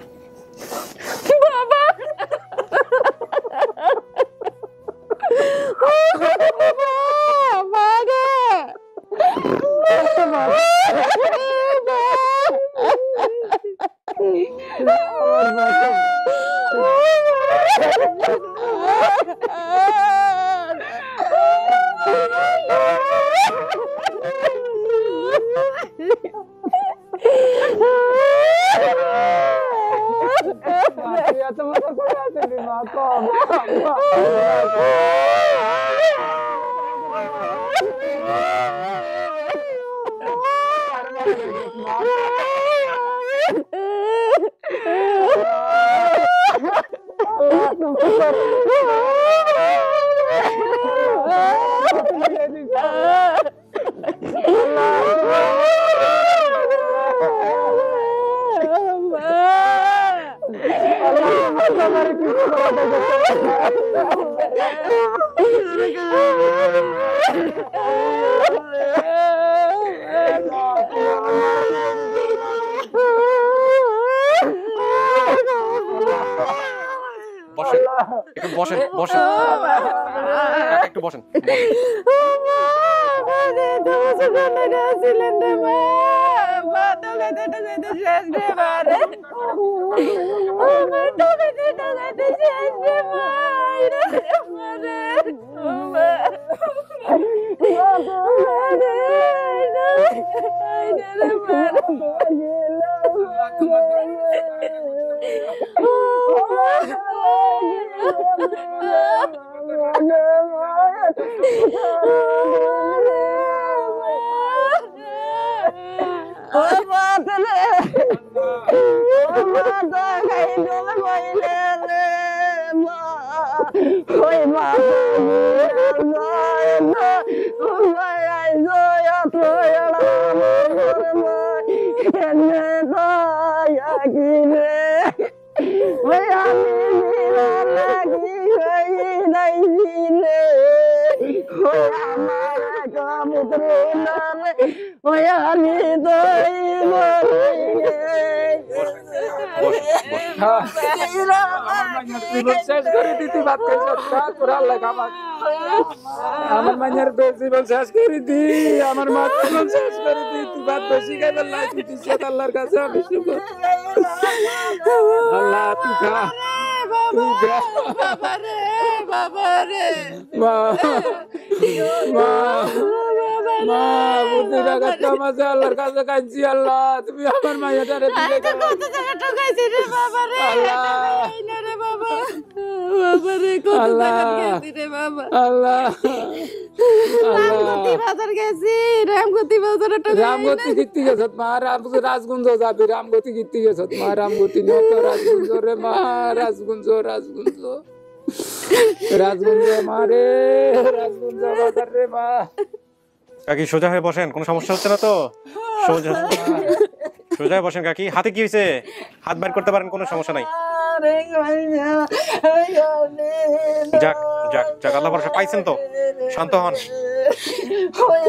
বসেন বসেন একটু বসেন শেষ করে দিতে বাদ আমার মায়ের জীবন শেষ করে দি, আমার মা জীবন শেষ করে দি, তুই বাদ বেশি খাই আল্লাহ তুই দিস আল্লাহর কাছে আমি শুকর আল্লাহ তুই খা তুই খা মা মা মা বুদ্ধি রাখাতে আমাকে আল্লাহর কাছে কাঁদছি আল্লাহ তুমি আমার মায়েরটারে দিলে রামগতি গীতি গেছ মা রাজগুঞ্জ যাবি রামগতি গীতি গেছ মা রামগতি নত রাজগুঞ্জ রে মা রাজগুঞ্জ রাজগুঞ্জ রাজগুঞ্জ মা রে রাজগুঞ্জ বাজার রে মা। কাকি সোজা হয়ে বসেন, কোনো সমস্যা হচ্ছে না তো? সোজা সোজা হয়ে বসেন কাকি। হাতে কি হয়েছে? হাত বাইর করতে পারেন, কোনো সমস্যা নাই। যাক যাক যাক, আল্লাহ ভরসা পাইছেন তো, শান্ত হন। আমার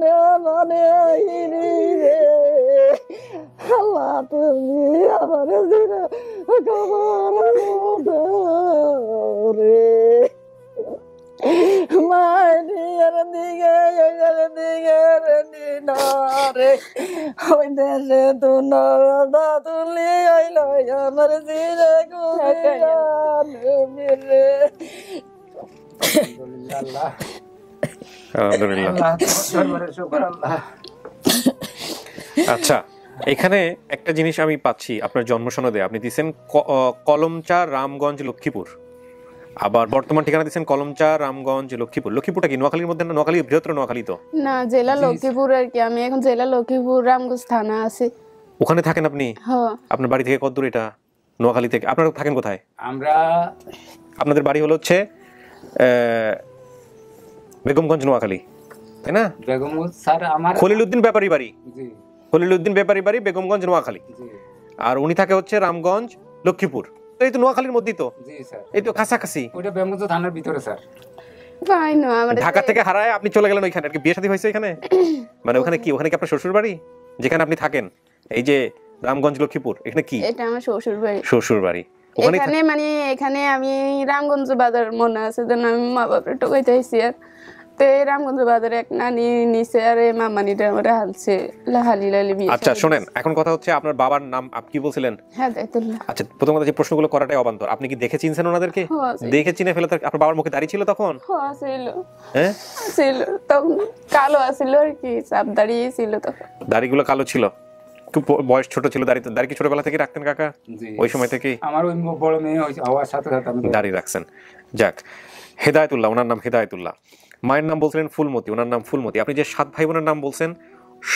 কথা মানে মানে আল্লাহ তুমি আমার রে মায়ের দিকে রে ওই দেশে তু না তুলি হইল আমার জিরে রে। আচ্ছা, এখানে একটা জিনিস আমি পাচ্ছি, আপনার জন্ম সনদে আপনি দিচ্ছেন কলমচা রামগঞ্জ লক্ষ্মীপুর, আবার বর্তমান ঠিকানা দিচ্ছেন কলমচা রামগঞ্জ লক্ষ্মীপুর। লক্ষ্মীপুরটা কি নোয়াখালীর মধ্যে না? নোয়াখালী বৃহত্তর নোয়াখালী তো না, জেলা লক্ষ্মীপুর আর কি। আমি এখন জেলা লক্ষ্মীপুর রামগঞ্জ থানা আছি। ওখানে থাকেন আপনি? হ্যাঁ। আপনার বাড়ি থেকে কত দূর এটা নোয়াখালী থেকে? আপনারা থাকেন কোথায়? আমরা আপনাদের বাড়ি হলো হচ্ছে বেগমগঞ্জ নোয়াখালী, তাই না? বেগমগঞ্জ স্যার আমার খলিলউদ্দিন ব্যাপারী বাড়ি। জি। খলিলউদ্দিন ব্যাপারী বাড়ি বেগমগঞ্জ নোয়াখালী। জি। আর উনি থাকে হচ্ছে রামগঞ্জ লক্ষ্মীপুর। এই তো নোয়াখালীর মধ্যেই তো। জি স্যার। এই তো কাছাকাছি। ওটা বেগমগঞ্জ থানার ভিতরে স্যার। পাই না আমরা ঢাকা থেকে হারায় আপনি চলে গেলেন ওইখানে। আর কি বিয়ে শাদী হয়েছে এখানে? মানে ওখানে কি, ওখানে কি আপনার শ্বশুর বাড়ি যেখানে আপনি থাকেন? এই যে রামগঞ্জ লক্ষ্মীপুর, এখানে কি? এটা আমার শ্বশুর বাড়ি। শ্বশুর বাড়ি এখানে মানে এখানে আমি রামগঞ্জ বাজার মনে আছে যেন আমি মা বাপের টোকাইতে আইছি। আর তো রামগঞ্জ বাজারে এক নানি নিচে আর মামানিটা আমার হালছে লাহালি লালি বিয়ে। আচ্ছা শোনেন, এখন কথা হচ্ছে আপনার বাবার নাম আপনি কি বলছিলেন? হেদায়েতুল্লাহ। আচ্ছা, প্রথম কথা যে প্রশ্নগুলো করাটাই অবান্তর। আপনি কি দেখে চিনছেন ওনাদেরকে? দেখে চিনে ফেলে আপনার বাবার মুখে দাড়ি ছিল তখন? হ্যাঁ ছিল। হ্যাঁ ছিল, তখন কালো আছিল আর কি, চাপ দাঁড়িয়ে ছিল তখন। দাড়িগুলো কালো ছিল, খুব বয়স ছোট ছিল। দাড়ি কি ছোটবেলা থেকে রাখতেন কাকা? ওই সময় থেকে? আমার ওই বড় মেয়ে হওয়ার সাথে সাথে আমি দাড়ি রাখছেন। যাক, হেদায়েতুল্লাহ, ওনার নাম হেদায়েতুল্লাহ। মায়ের নাম বলছিলেন ফুলমতি, ওনার নাম ফুলমতি। আপনি যে 7 ভাই বোনের নাম বলছেন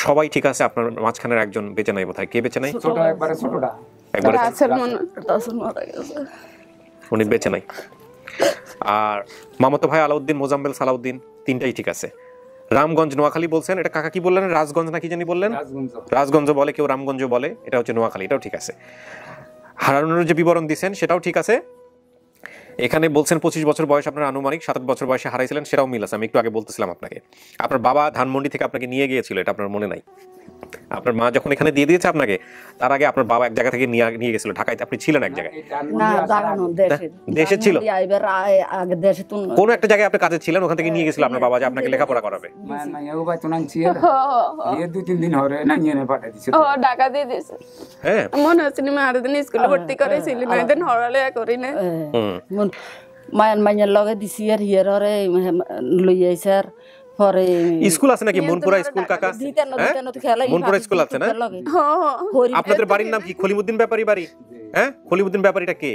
সবাই ঠিক আছে, আপনার মাঝখানের একজন বেঁচে নাই বোধহয়। কে বেঁচে নাই? ছোট একবারে ছোটটা একবারে মারা গেছে, উনি বেঁচে নাই। আর মামাতো ভাই আলাউদ্দিন, মোজাম্মেল, সালাউদ্দিন, 3টাই ঠিক আছে। রামগঞ্জ নোয়াখালী বলছেন, এটা কাকা কি বললেন? রাজগঞ্জ না কি জানি বললেন? রাজগঞ্জ বলে, কেউ রামগঞ্জ বলে, এটা হচ্ছে নোয়াখালী, এটাও ঠিক আছে। হারানোর যে বিবরণ দিচ্ছেন সেটাও ঠিক আছে। এখানে বলছেন 25 বছর বয়স আপনার আনুমানিক, 7 বছর বয়সে হারাইছিলেন, সেটাও মিল আছে। আমি একটু আগে বলতেছিলাম আপনাকে। আপনার বাবা ধানমন্ডি থেকে আপনাকে নিয়ে গিয়েছিল, এটা আপনার মনে নাই। আপনার মা যখন এখানে দিয়ে দিয়েছে আপনাকে, তার আগে আপনার বাবা এক জায়গা থেকে নিয়ে গেছিল ঢাকায়, আপনি ছিলেন এক জায়গায়? না জানো দেশে ছিল আইবার আগে দেশে তো কোন একটা জায়গায় আপনি কাজে ছিলেন, ওখান থেকে নিয়ে গেছিল আপনার বাবা যে আপনাকে লেখাপড়া করাবে। মাইয়াও বাই তো নানছি এর 2-3 দিন হরে না নিয়ে পাঠাই দিছে। ও টাকা দিয়ে দিছে। হ্যাঁ মনে হচ্ছে না আর দিন স্কুলে ভর্তি করেছিল না, দিন হরালে করি না। মায়ের লগে দিছি আর হিয়ার হরে লই আইছে আর পরে স্কুল আছে নাকি মনপুরা স্কুল কাকা? মনপুরা স্কুল আছে না? আপনাদের বাড়ির নাম কি? খলিমুদ্দিন ব্যাপারী বাড়ি? হ্যাঁ, খলিমুদ্দিন ব্যাপারীটা কে?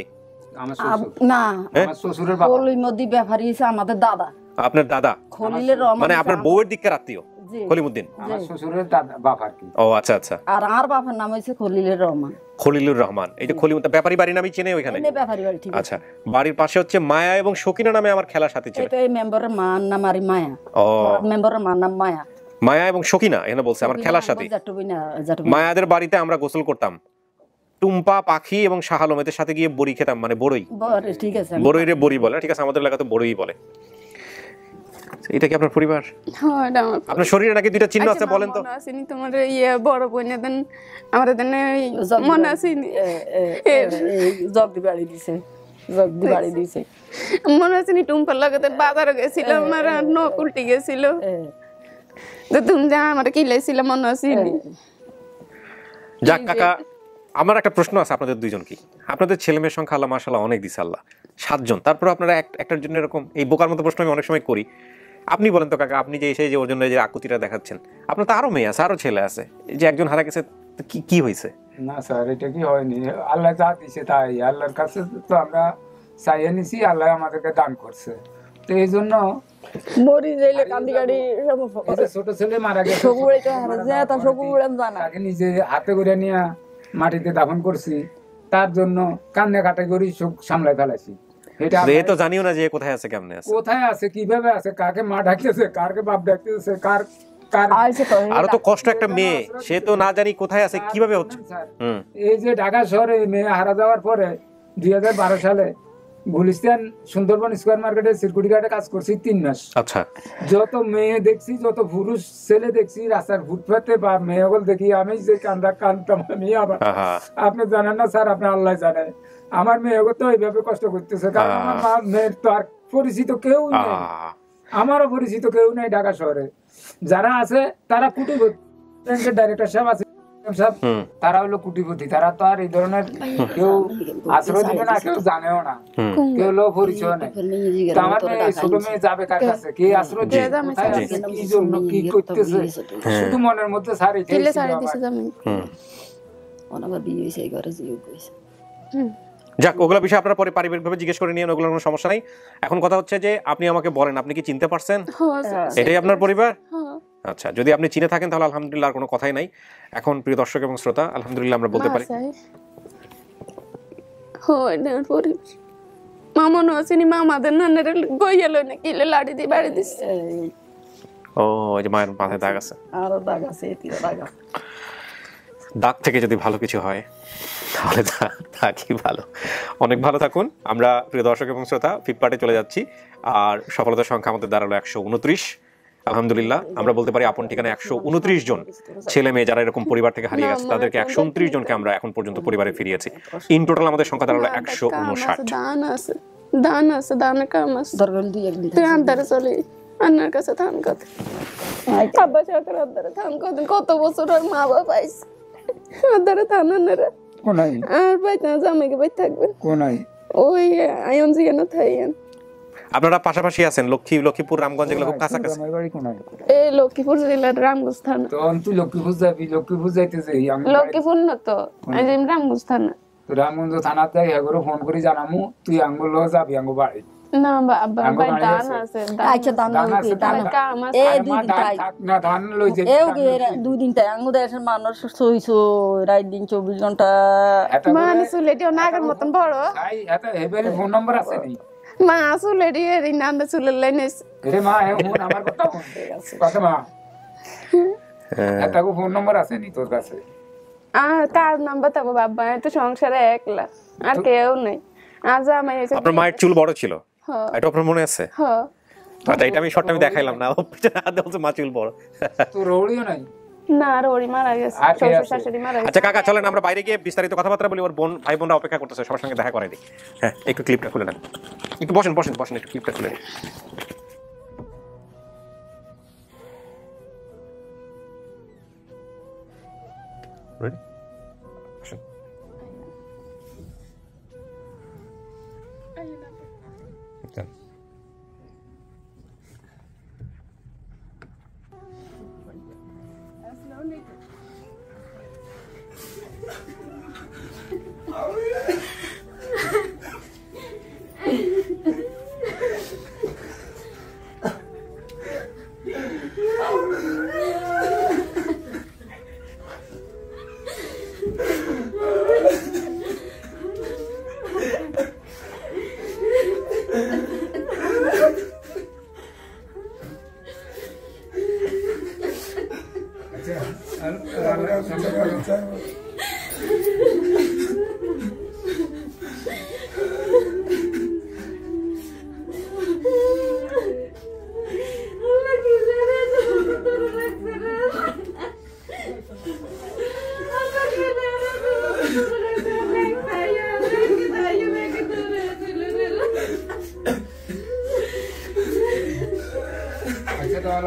আমার শ্বশুর। না আমার শ্বশুরের বাবা। খলিমুদ্দিন ব্যাপারী হইছে আমাদের দাদা। আপনার দাদা? খলিলের রহমান মানে আপনার বউয়ের দিকের আত্মীয় খলিমুদ্দিন? আমার শ্বশুরের দাদা বাবা আর কি। ও আচ্ছা আচ্ছা। আর আমার বাবার নাম হইছে খলিলের রহমান। খলিলুর রহমান। এই যে খলিমুদ্দিন ব্যাপারী বাড়ি নামই চেনে ওইখানে? ব্যাপারী বাড়ি, ঠিক আছে। আচ্ছা, বাড়ির পাশে হচ্ছে মায়া এবং সকিনা নামে আমার খেলার সাথী ছিল। এটা এই মেম্বারের মার নাম আর মায়া। ও মেম্বারের মার নাম মায়া। মায়া এবং সকিনা এখানে বলছে আমার খেলার সাথী। মায়াদের বাড়িতে আমরা গোসল করতাম, টুম্পা পাখি এবং শাহ আলমের সাথে গিয়ে বড়ি খেতাম, মানে বড়ই। ঠিক আছে, বড়ই রে বড়ি বলে, ঠিক আছে, আমাদের এলাকাতে বড়ই বলে। এটা কি আপনার পরিবার? হ্যাঁ, এটা আমার। আপনার শরীরে নাকি দুইটা চিহ্ন আছে, বলেন তো? মনে আসেনি তোমার বড় বোনের দেন আমার দেন মনে আসেনি জগদি বাড়ি দিছে, জগদি বাড়ি দিছে। মনে আসেনি টুম্পার লাগাতে বাজারে গেছিলাম আর নখ উল্টে গেছিল, তো তুমি যা আমার কিলাইছিল মনে আসেনি। যাক কাকা, আমার একটা প্রশ্ন আছে আপনাদের দুইজন কি? আপনাদের ছেলে মেয়ের সংখ্যা আল্লাহ মাশাআল্লাহ অনেক দিছে, আল্লাহ 7 জন, তারপর আপনারা একটার জন্য এরকম এই বোকার মতো প্রশ্ন আমি অনেক সময় করি। আপনি বলেন তো কাকা, আপনি যে এসে যে ওর জন্য যে আকুতিটা দেখাচ্ছেন, আপনার তো আরো মেয়ে আছে, আরো ছেলে আছে, এই যে একজন হারা গেছে, কি হয়েছে? না স্যার, এটা কি হয়নি, আল্লাহ যা দিছে তাই, আল্লাহর কাছে তো আমরা চাইয়ে নিছি, আল্লাহ আমাদেরকে দান করছে, তো এই জন্য মরি যাইলে কান্দি গাড়ি ছোট ছেলে মারা গেছে, তাকে নিজে হাতে করে নিয়ে মাটিতে দাফন করছি, তার জন্য কান্নে কাটে করি শোক সামলাই ফেলাইছি। এ তো জানিও না যে কোথায় আছে, কেমনে আছে, কোথায় আছে, কিভাবে আছে, কাকে মা ডাকতেছে, কারকে বাপ ডাকতেছে, আরো তো কষ্ট একটা মেয়ে, সে তো না জানি কোথায় আছে, কিভাবে হচ্ছে। এই যে ঢাকা শহরে মেয়ে হারা যাওয়ার পরে 2012 সালে গুলিস্তান সুন্দরবন স্কয়ার মার্কেটে সিকিউরিটি গার্ডে কাজ করছি 3 মাস। আচ্ছা, যত মেয়ে দেখছি, যত পুরুষ ছেলে দেখছি রাস্তার ফুটপাতে বা মেয়েগুলো দেখি, আমি যে কানতাম আমি আবার, আপনি জানেন না স্যার, আপনি আল্লাহ জানে, আমার মেয়েগুলো তো এইভাবে কষ্ট করতেছে, কারণ আমার মা মেয়ের তো আর পরিচিত কেউ নেই, আমারও পরিচিত কেউ নেই ঢাকা শহরে। যারা আছে তারা কুটিপতি, ব্যাংকের ডাইরেক্টর সাহেব আছে, তারা হলো কুটিপতি, তারা তো আর এই ধরনের কেউ আশ্রয় দিবে না, কেউ জানেও না, কেউ হলো পরিচয় নেই। আমার মেয়ে, ছোট মেয়ে যাবে কার কাছে, কে আশ্রয় দিবে, কি জন্য, কি করতেছে, শুধু মনের মধ্যে সারি যাক, ওগুলো বিষয় আপনারা পরে পারিবারিকভাবে জিজ্ঞেস করে নিয়ে, ওগুলোর কোনো সমস্যা নাই। এখন কথা হচ্ছে যে আপনি আমাকে বলেন, আপনি কি চিনতে পারছেন এটাই আপনার পরিবার? আচ্ছা, যদি আপনি চিনে থাকেন তাহলে আলহামদুলিল্লাহ, আর কোনো কথাই নাই। এখন প্রিয় দর্শক এবং শ্রোতা, আলহামদুলিল্লাহ আমরা বলতে পারি মা মনে আসেনি, মা আমাদের নানের গইয়ালো না কিলে লাড়ি দিয়ে বাড়ি দিচ্ছে। ও, ওই যে মায়ের মাথায় দাগ আছে, আরো দাগ আছে, দাগ থেকে যদি ভালো কিছু হয় তাহলে থাকি ভালো। অনেক ভালো থাকুন। আমরা প্রিয় দর্শক এবং শ্রোতা ফ্লিপকার্টে চলে যাচ্ছি, আর সফলতার সংখ্যা আমাদের দাঁড়ালো 129। আলহামদুলিল্লাহ, আমরা বলতে পারি আপন ঠিকানা 129 জন ছেলে মেয়ে যারা এরকম পরিবার থেকে হারিয়ে গেছে, তাদেরকে 129 জনকে আমরা এখন পর্যন্ত পরিবারে ফিরিয়েছি। ইন টোটাল আমাদের সংখ্যা দাঁড়ালো 159। দান আছে, দানের কাম আছে, তুই আন্দারে চলে আন্নার কাছে থান কত, আব্বা চাকর আন্দারে থান কত, কত বছর আর মা বাবা পাইছে আন্দারে থান আন্নারে কোনাই, আর বাইতে জামাইকে বাইতে থাকবেন কোনাই, ওই আয়ন জিগানো থাইয়েন। আপনারা পাশাপাশি আছেন, লক্ষ্মীপুর রামগঞ্জ এগুলো খুব কাছাকাছি। এই লক্ষ্মীপুর জেলার রামগঞ্জ থানা। তো তুই লক্ষ্মীপুর যাবি, লক্ষ্মীপুর যাইতেছে, লক্ষ্মীপুর না তো, রামগঞ্জ থানা। তো রামগঞ্জ থানা যাই, এগুলো ফোন করে জানামু, তুই আঙ্গুল যাবি আঙ্গু বাড়ি। না বাবা, ভাই দান আছে, আচ্ছা দান আছে, দান কাম আছে, এই দুই দিন তাই না, ধান লই যে দুই দিন তাই আঙ্গু দেশের মানুষ সইছো রাত দিন 24 ঘন্টা মানুষ লেটিও নাগের মতন বড়। তাই এত হেবের ফোন নাম্বার আছে নি, মা আসলে রে নাম চুলের লাইনে রে মা, ফোন আমার কথা কথা মা, এতগো ফোন নাম্বার আছে নি তোর কাছে? কার নাম্বার তবে বাবা, এত সংসারে একলা আর কেউ নেই। আজ আমি আপনার মায়ের চুল বড় ছিল, এটা আপনার মনে আছে? হ্যাঁ, আচ্ছা, এটা আমি শর্ট আমি দেখাইলাম না, ও পিছনে হাত বলছে মা চুল বড়, তো রৌড়িও নাই। না আর ওরই মারা গেছে, শ্বশুর শাশুড়ি মারা গেছে। আচ্ছা কাকা চলেন আমরা বাইরে গিয়ে বিস্তারিত কথাবার্তা বলি, ওর বোন ভাই বোনরা অপেক্ষা করতেছে, সবার সঙ্গে দেখা করে দিই। হ্যাঁ একটু ক্লিপটা খুলে নেন, একটু বসেন বসেন বসেন, একটু ক্লিপটা খুলে নিন। Ready? Action. Okay.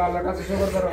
আল্লাহর কাছে শুকর করো।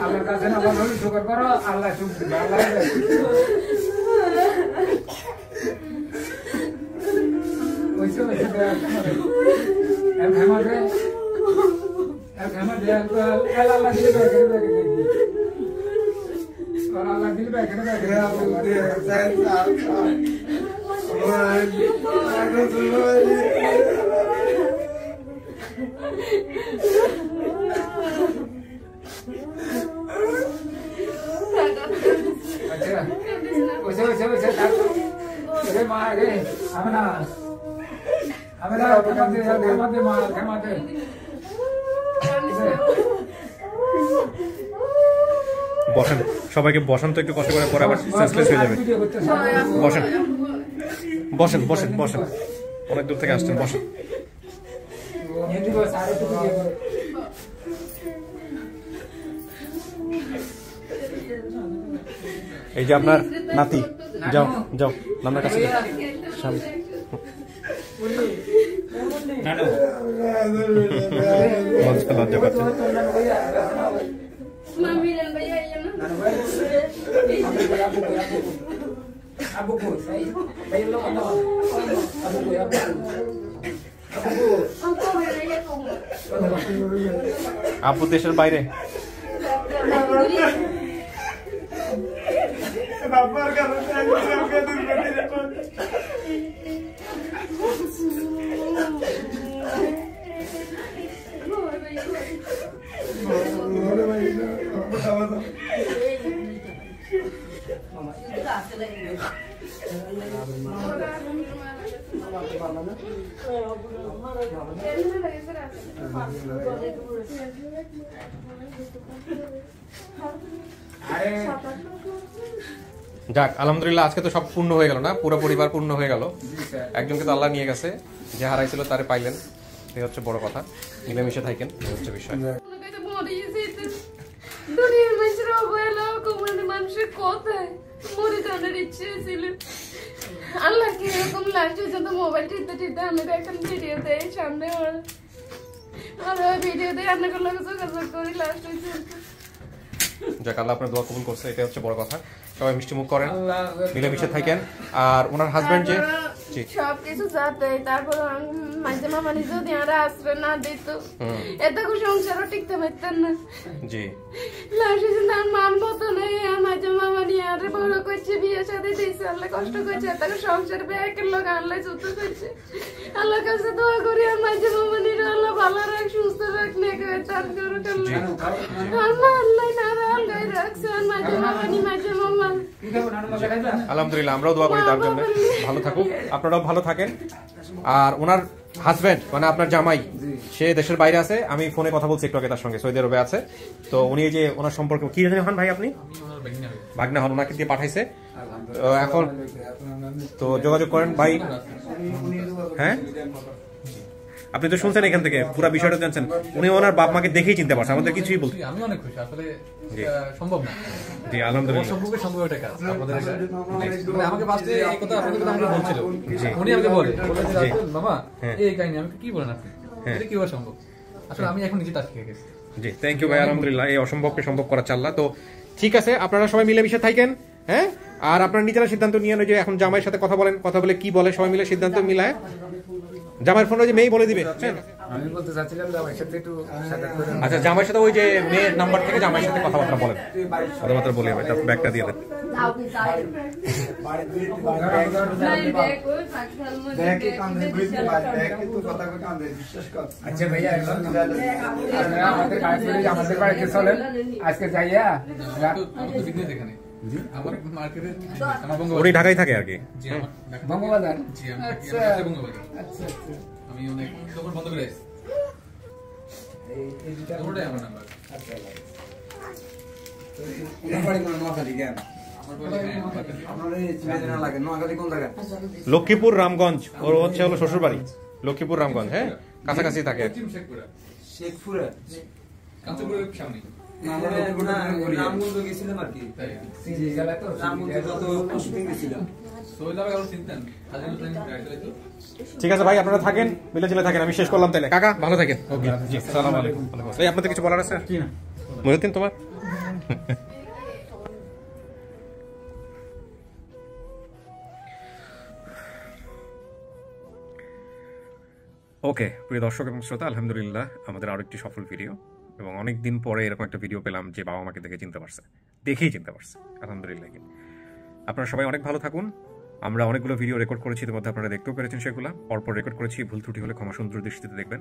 আল্লাহর কাছে না বলো শুকর করো, আল্লাহ সুখ দিবে, আল্লাহ ওইসব আল্লাহ দিলে আল্লাহ দিলে বসেন, সবাইকে বসেন তো একটু কষ্ট করে, পরে আবার সেন্সলেস হয়ে যাবে। বসেন বসেন বসেন বসেন, অনেক দূর থেকে আসছেন, বসেন। এই যে আপনার নাতি, যাও যাও নানার কাছে লজ্জা পাচ্ছে। আপু দেশের বাইরে, যাক আলহামদুলিল্লাহ আজকে তো সব পূর্ণ হয়ে গেল না, পুরো পরিবার পূর্ণ হয়ে গেল। একজনকে তো আল্লাহ নিয়ে গেছে, যে হারাইছিল তারে পাইলেন, এই হচ্ছে বড় কথা। মিলেমিশে থাকেন, এই হচ্ছে বিষয়। দুনিয়ার মানুষের অবহেলা কমানো মানুষের কথায় মরে জানার ইচ্ছে ছিল। আল্লাহ কি এরকম লাস্ট পর্যন্ত মোবাইল টিপতে টিপতে আমাকে একটা ভিডিও দেয় সামনে, আর ওই ভিডিওতে আপনাকে লোক যোগাযোগ করি লাস্ট হয়েছে। যাক আল্লাহ আপনার দোয়া কবুল করছে, এটা হচ্ছে বড় কথা। সবাই মিষ্টি মুখ করেন, মিলেমিশে থাকেন। আর ওনার হাজবেন্ড যে সবকিছু যাতে, তারপর মাঝে মামানি যদি আর আশ্রয় না দিত এত সংসারও টিকতে পারতেন না। জি লাস্টে তার মান মতো নেই আর মাঝে মামানি আর বড় করছে বিয়ে সাথে দিয়েছে আল্লাহ কষ্ট করছে তাকে সংসার ব্যাকের লোক আল্লাহ যুদ্ধ করছে আল্লাহর কাছে দোয়া করি আর মাঝে মামানির আল্লাহ ভালো রাখ সুস্থ রাখ নেকে চান করুক আল্লাহ আল্লাহ না আল্লাহ রাখছে আর মাঝে মামানি মাঝে মামা। আলহামদুলিল্লাহ আমরাও দোয়া করি তার জন্য ভালো থাকুক, আপনারাও ভালো থাকেন। আর ওনার হাজবেন্ড মানে আপনার জামাই সে দেশের বাইরে আছে, আমি ফোনে কথা বলছি একটু আগে তার সঙ্গে, সৌদি আরবে আছে। তো উনি যে ওনার সম্পর্কে কি জানেন হন ভাই আপনি? ভাগনা হন, ওনাকে দিয়ে পাঠাইছে। তো এখন তো যোগাযোগ করেন ভাই। হ্যাঁ আপনি তো শুনছেন এখান থেকে পুরো বিষয়টা জানছেন, উনি ওনার বাপ মাকে দেখেই চিনতে পারছেন, আমাদের কিছুই বলতে। আমি অনেক খুশি, আসলে সম্ভব না। জি আলহামদুলিল্লাহ সম্ভব একটা কাজ আপনাদের আমাকে ফার্স্টে এই কথা আপনাদের কথা আমাকে বলছিল, উনি আমাকে বলে মামা এই কাহিনী আমি কি বলেন আপনি, এটা কিভাবে সম্ভব? আসলে আমি এখন নিজে টাচ খেয়ে গেছি। জি থ্যাংক ইউ ভাই, আলহামদুলিল্লাহ এই অসম্ভবকে সম্ভব করার চাল্লা। তো ঠিক আছে, আপনারা সবাই মিলেমিশে থাকেন, হ্যাঁ? আর আপনারা নিজেরা সিদ্ধান্ত নিয়ে যে এখন জামাইয়ের সাথে কথা বলেন, কথা বলে কি বলে সবাই মিলে সিদ্ধান্ত মিলায় জামাইয়ের ফোনে যে মেয়ে বলে দিবে। আমি বলতে চাচ্ছিলাম জামাইয়ের সাথে একটু আচ্ছা জামাইয়ের সাথে ওই যে মেয়ের নাম্বার থেকে জামাইয়ের সাথে কথাবার্তা বলেন, কথাবার্তা বলে হবে, তার ব্যাগটা দিয়ে দেন। আচ্ছা ভাইয়া আমাদের বাড়িতে চলেন আজকে যাইয়া। উনি ঢাকায় থাকে আর কি, বঙ্গবাজার। আমি অনেক দোকান বন্ধ করে আসছি। আমার নাম্বার লক্ষ্মীপুর রামগঞ্জ, ওর হচ্ছে হলো শ্বশুর বাড়ি লক্ষ্মীপুর রামগঞ্জ, হ্যাঁ কাছাকাছি থাকে। ঠিক আছে ভাই, আপনারা থাকেন, মিলে ঝিলে থাকেন, আমি শেষ করলাম তাহলে। কাকা ভালো থাকেন। ওকে জি আসসালামু আলাইকুম। এই আপনাদের কিছু বলার আছে? মহিউদ্দিন তোমার? ওকে প্রিয় দর্শক এবং শ্রোতা, আলহামদুলিল্লাহ আমাদের আরো একটি সফল ভিডিও, এবং অনেকদিন পরে এরকম একটা ভিডিও পেলাম যে বাবা মাকে দেখে চিনতে পারছে, দেখেই চিনতে পারছে, আলহামদুলিল্লাহ। আপনারা সবাই অনেক ভালো থাকুন। আমরা অনেকগুলো ভিডিও রেকর্ড করেছি, এর মধ্যে আপনারা দেখতেও পেরেছেন, সেগুলো পরপর রেকর্ড করেছি। ভুল ত্রুটি হলে ক্ষমা সুন্দর দৃষ্টিতে দেখবেন।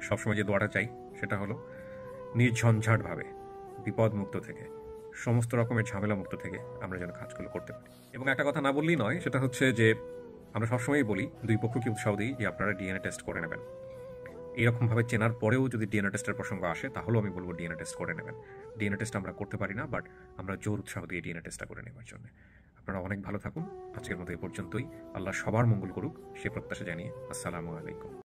সবসময় যে দোয়াটা চাই সেটা হলো নির্ঝঞ্ঝাটভাবে, বিপদ মুক্ত থেকে, সমস্ত রকমের ঝামেলা মুক্ত থেকে আমরা যেন কাজগুলো করতে পারি। এবং একটা কথা না বললেই নয়, সেটা হচ্ছে যে আমরা সবসময়ই বলি, দুই পক্ষকে উৎসাহ দিই যে আপনারা ডিএনএ টেস্ট করে নেবেন। এইরকমভাবে চেনার পরেও যদি ডিএনএ টেস্টের প্রসঙ্গ আসে, তাহলেও আমি বলবো ডিএনএ টেস্ট করে নেবেন। ডিএনএ টেস্ট আমরা করতে পারি না, বাট আমরা জোর উৎসাহ দিয়ে ডিএনএ টেস্টটা করে নেওয়ার জন্য। আপনারা অনেক ভালো থাকুন। আজকের মতো এ পর্যন্তই। আল্লাহ সবার মঙ্গল করুক সে প্রত্যাশা জানিয়ে আসসালামু আলাইকুম।